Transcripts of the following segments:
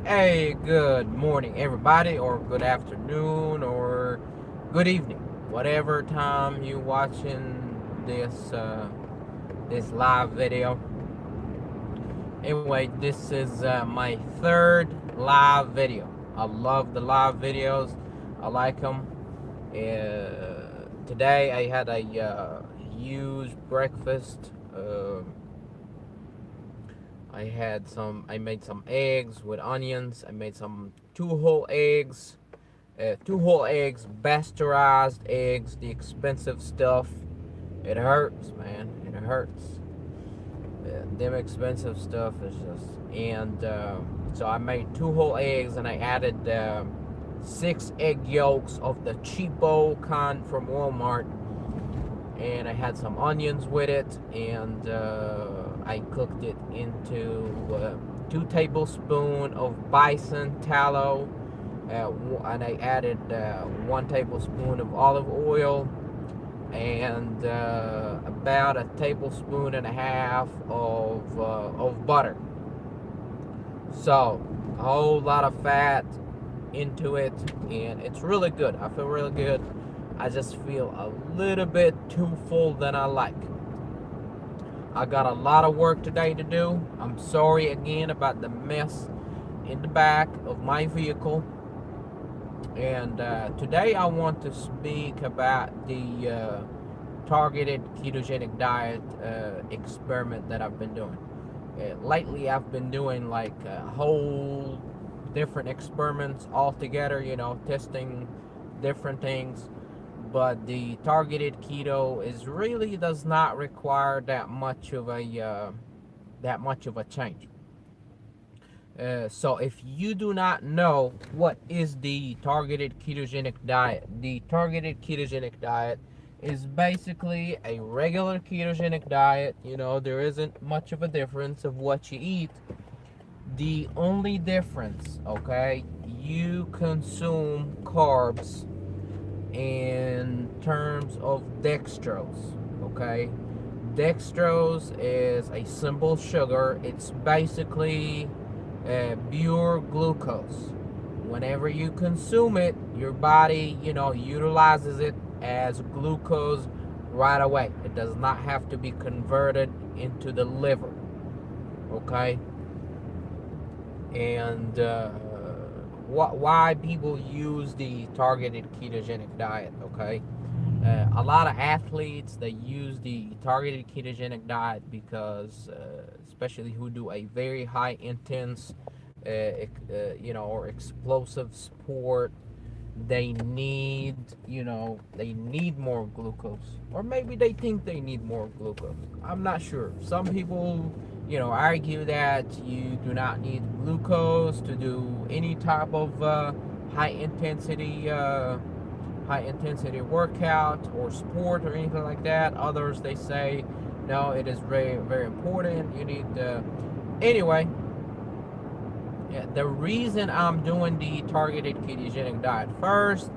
Hey, good morning, everybody, or good afternoon, or good evening, whatever time you watching this live video. Anyway, this is my third live video. I love the live videos. I like them. Today I had a huge breakfast. I made some eggs with onions. I made some two whole eggs, pasteurized eggs, the expensive stuff. It hurts, man. It hurts. Them expensive stuff is just. And so I made two whole eggs, and I added 6 egg yolks of the cheapo kind from Walmart, and I had some onions with it, and I cooked it into 2 tablespoons of bison tallow, and I added 1 tablespoon of olive oil, and about a tablespoon and a half of butter. So a whole lot of fat into it, and it's really good. I feel really good. I just feel a little bit too full than I like. I got a lot of work today to do. I'm sorry again about the mess in the back of my vehicle. And today I want to speak about the targeted ketogenic diet experiment that I've been doing. Lately, I've been doing like whole different experiments all together, testing different things. But the targeted keto is really does not require that much of a change. So if you do not know what is the targeted ketogenic diet is basically a regular ketogenic diet. There isn't much of a difference of what you eat. The only difference, okay, you consume carbs in terms of dextrose, okay? Dextrose is a simple sugar. It's basically pure glucose. Whenever you consume it, your body, utilizes it as glucose right away. It does not have to be converted into the liver, okay? And why people use the targeted ketogenic diet, okay? A lot of athletes, they use the targeted ketogenic diet because especially who do a very high intense or explosive sport, they need more glucose, or maybe they think they need more glucose. I'm not sure. Some people argue that you do not need glucose to do any type of high intensity high intensity workout or sport or anything like that. Others, they say no, it is very, very important. You need anyway. Yeah, the reason I'm doing the targeted ketogenic diet first,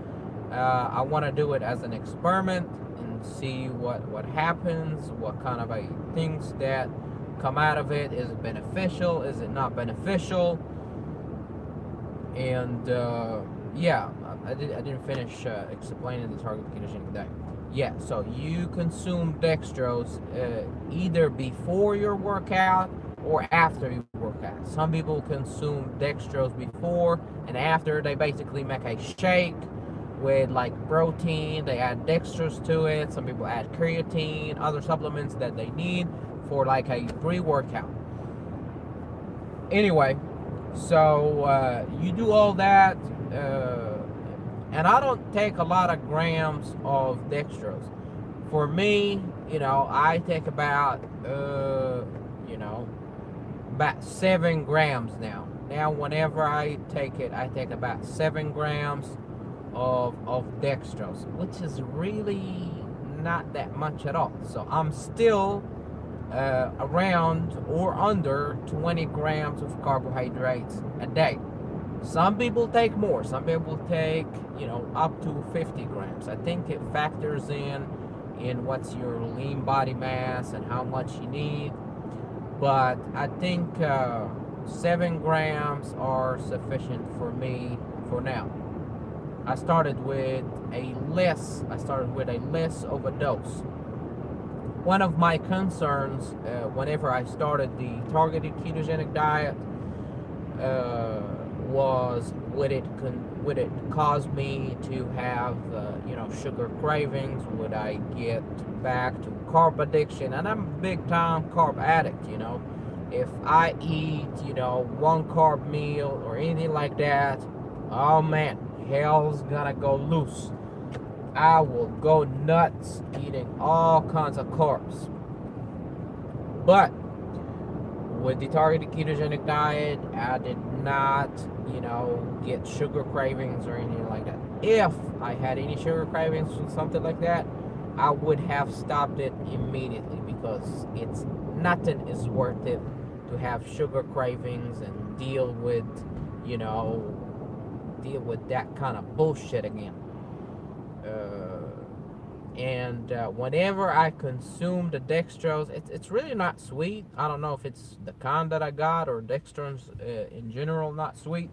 I want to do it as an experiment and see what happens, what kind of things that come out of it. Is it beneficial? Is it not beneficial? And yeah, I didn't finish explaining the targeted ketogenic diet. Yeah, so you consume dextrose either before your workout or after you work out. Some people consume dextrose before and after. They basically make a shake with like protein. They add dextrose to it. Some people add creatine, other supplements that they need for like a pre-workout. Anyway, so you do all that, and I don't take a lot of grams of dextrose. For me, I take about about 7 grams now. Now, whenever I take it, I take about 7 grams of dextrose, which is really not that much at all. So I'm still around or under 20 grams of carbohydrates a day. Some people take more. Some people take, up to 50 grams. I think it factors in what's your lean body mass and how much you need. But I think 7 grams are sufficient for me for now. I started with a less. Overdose. One of my concerns whenever I started the targeted ketogenic diet was would it cause me to have sugar cravings? Would I get back to carb addiction? And I'm a big time carb addict. If I eat 1 carb meal or anything like that, oh man, hell's gonna go loose. I will go nuts eating all kinds of carbs. But with the targeted ketogenic diet, I did not, get sugar cravings or anything like that. If I had any sugar cravings or something like that, I would have stopped it immediately, because nothing is worth it to have sugar cravings and deal with that kind of bullshit again. Whenever I consume the dextrose, it's really not sweet. I don't know if it's the kind that I got or dextrose in general not sweet.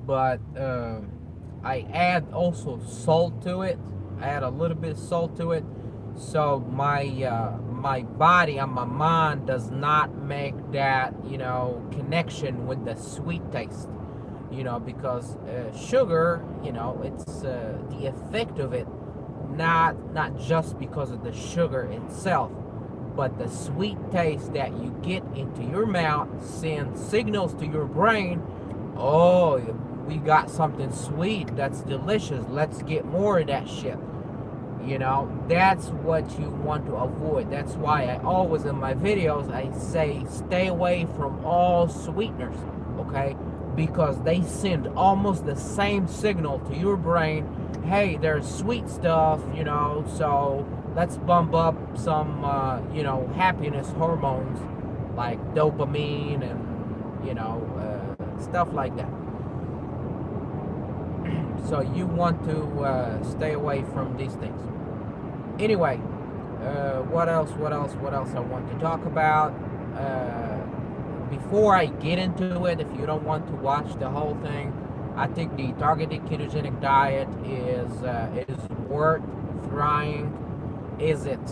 But I add also salt to it. I add a little bit of salt to it, so my body and my mind does not make that connection with the sweet taste. Because sugar, it's the effect of it, not just because of the sugar itself, but the sweet taste that you get into your mouth sends signals to your brain. Oh, we got something sweet that's delicious. Let's get more of that shit. That's what you want to avoid. That's why I always in my videos I say stay away from all sweeteners, okay? Because they send almost the same signal to your brain. Hey, there's sweet stuff, so let's bump up some, happiness hormones like dopamine and, stuff like that. So you want to stay away from these things. Anyway, what else I want to talk about? Before I get into it, if you don't want to watch the whole thing, I think the targeted ketogenic diet is worth trying. Does it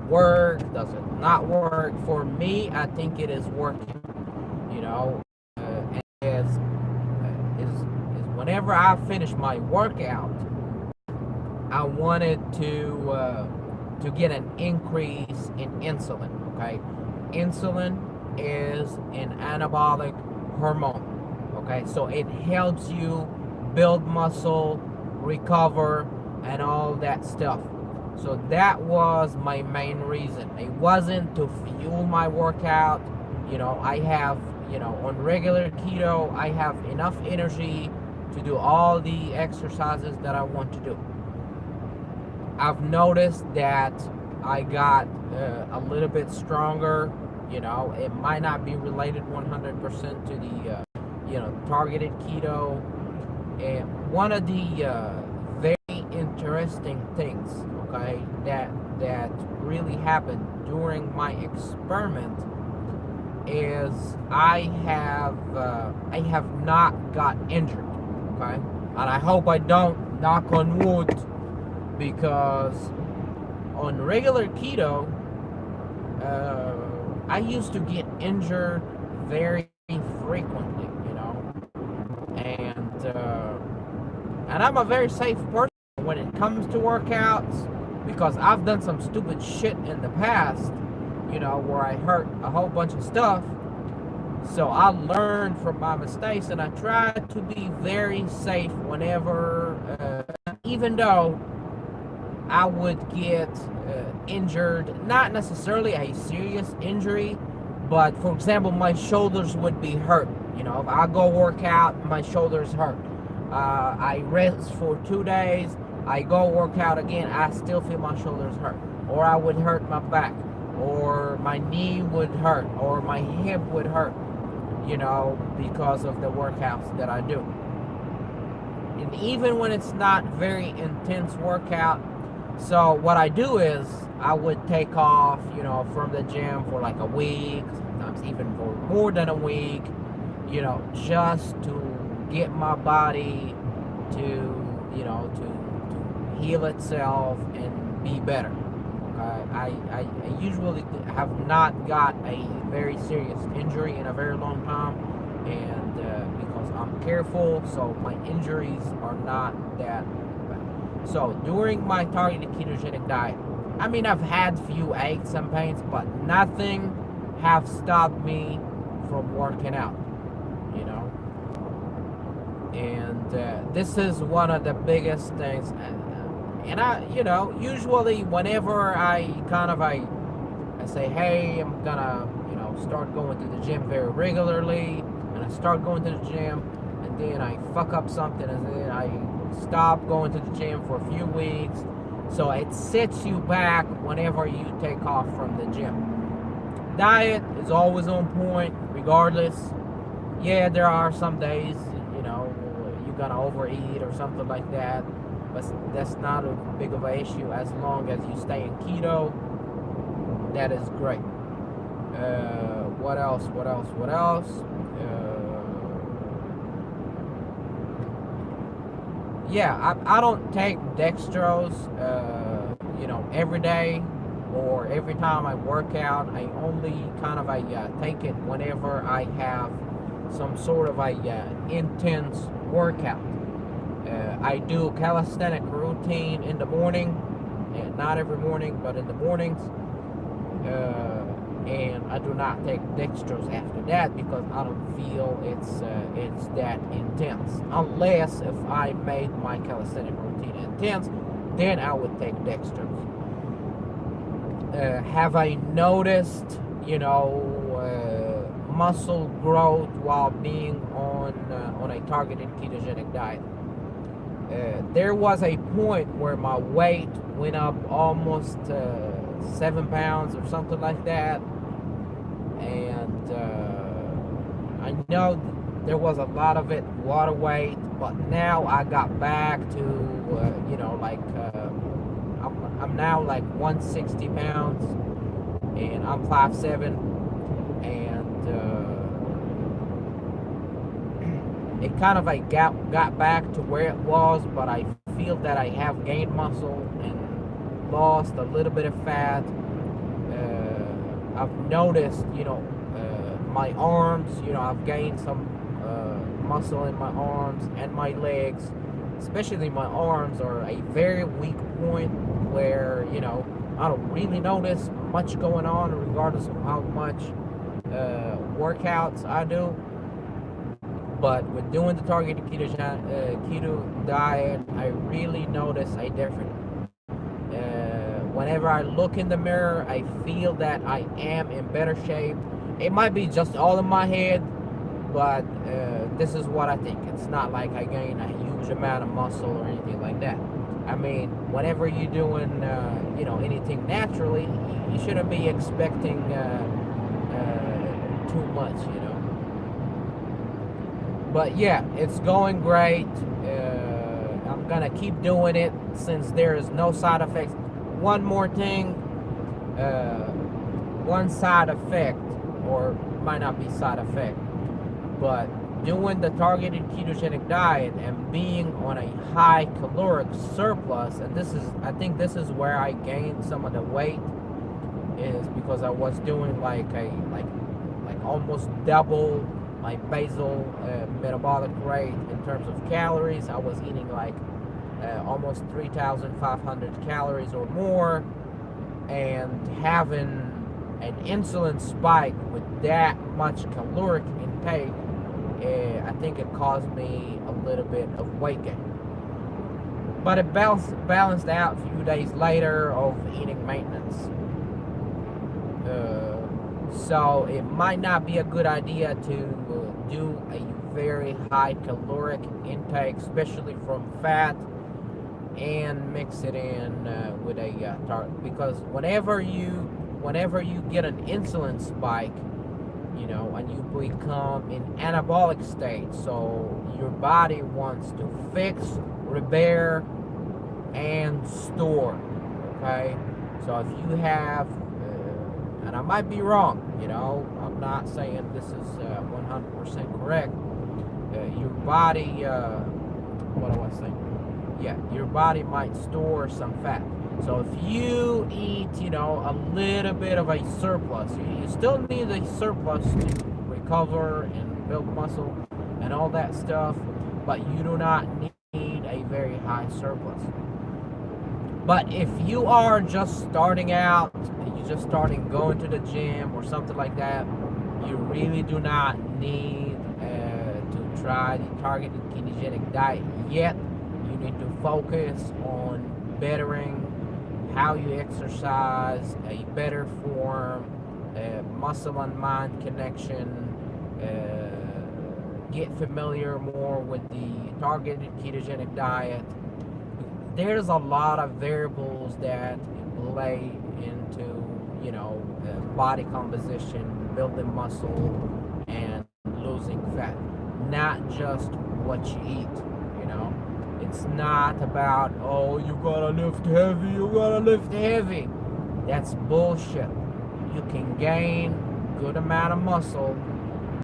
work? Does it not work? For me, I think it is working. And is whenever I finish my workout, I wanted to get an increase in insulin. Okay, insulin is an anabolic hormone. Okay, so it helps you build muscle, recover, and all that stuff. So that was my main reason. It wasn't to fuel my workout. I have, on regular keto, I have enough energy to do all the exercises that I want to do. I've noticed that I got a little bit stronger. It might not be related 100% to the, targeted keto. And one of the very interesting things, okay, that really happened during my experiment is I have not got injured, okay, and I hope I don't, knock on wood, because on regular keto, I used to get injured very frequently, and I'm a very safe person when it comes to workouts, because I've done some stupid shit in the past, where I hurt a whole bunch of stuff. So I learned from my mistakes, and I try to be very safe whenever, even though I would get injured, not necessarily a serious injury, but for example, my shoulders would be hurt. If I go work out, my shoulders hurt. I rest for 2 days, I go work out again, I still feel my shoulders hurt. Or I would hurt my back, or my knee would hurt, or my hip would hurt, because of the workouts that I do. And even when it's not very intense workout, so what I do is I would take off, from the gym for like a week, sometimes even for more than a week, just to get my body to, to heal itself and be better. I usually have not got a very serious injury in a very long time, and because I'm careful, so my injuries are not that bad. So during my targeted ketogenic diet, I mean, I've had few aches and pains, but nothing have stopped me from working out, you know. And this is one of the biggest things. And I, usually whenever I say, hey, I'm gonna, start going to the gym very regularly, and I start going to the gym, and then I fuck up something, and then I stop going to the gym for a few weeks. So it sets you back whenever you take off from the gym. Diet is always on point, regardless. Yeah, there are some days, you're gonna overeat or something like that, but that's not a big of an issue as long as you stay in keto. That is great. What else? Yeah, I don't take dextrose, every day or every time I work out. I only take it whenever I have some sort of intense workout. I do calisthenic routine in the morning, not every morning, but in the mornings. And I do not take dextrose after that because I don't feel it's that intense. Unless if I made my calisthenic routine intense, then I would take dextrose. Have I noticed, muscle growth while being on a targeted ketogenic diet? There was a point where my weight went up almost 7 pounds or something like that, and I know there was a lot of it water weight, but now I got back to I'm now like 160 pounds, and I'm 5'7", and it kind of got back to where it was, but I feel that I have gained muscle and lost a little bit of fat. I've noticed, my arms, I've gained some muscle in my arms and my legs. Especially my arms are a very weak point where, I don't really notice much going on regardless of how much workouts I do. But with doing the targeted keto diet, I really notice a difference. Whenever I look in the mirror, I feel that I am in better shape. It might be just all in my head, but this is what I think. It's not like I gain a huge amount of muscle or anything like that. I mean, whenever you're doing, anything naturally, you shouldn't be expecting too much, But yeah, it's going great. I'm gonna keep doing it since there is no side effects. One more thing, one side effect, or might not be side effect, but doing the targeted ketogenic diet and being on a high caloric surplus, and I think this is where I gained some of the weight, is because I was doing like almost double my basal metabolic rate in terms of calories. I was eating like almost 3,500 calories or more, and having an insulin spike with that much caloric intake, I think it caused me a little bit of weight gain. But it balanced out a few days later of eating maintenance. So it might not be a good idea to do a very high caloric intake, especially from fat, and mix it in with a target, because whenever you get an insulin spike, and you become in anabolic state, so your body wants to fix, repair, and store. Okay, so if you have and I might be wrong. I'm not saying this is 100% correct. Your body, what do I say? Yeah, your body might store some fat. So if you eat, a little bit of a surplus, you still need a surplus to recover and build muscle and all that stuff, but you do not need a very high surplus. But if you are just starting out, you're just starting going to the gym or something like that, you really do not need to try the targeted ketogenic diet yet. You need to focus on bettering how you exercise, a better form, muscle and mind connection, get familiar more with the targeted ketogenic diet. There's a lot of variables that play into, body composition, building muscle, and losing fat. Not just what you eat. It's not about, oh, you gotta lift heavy. That's bullshit. You can gain good amount of muscle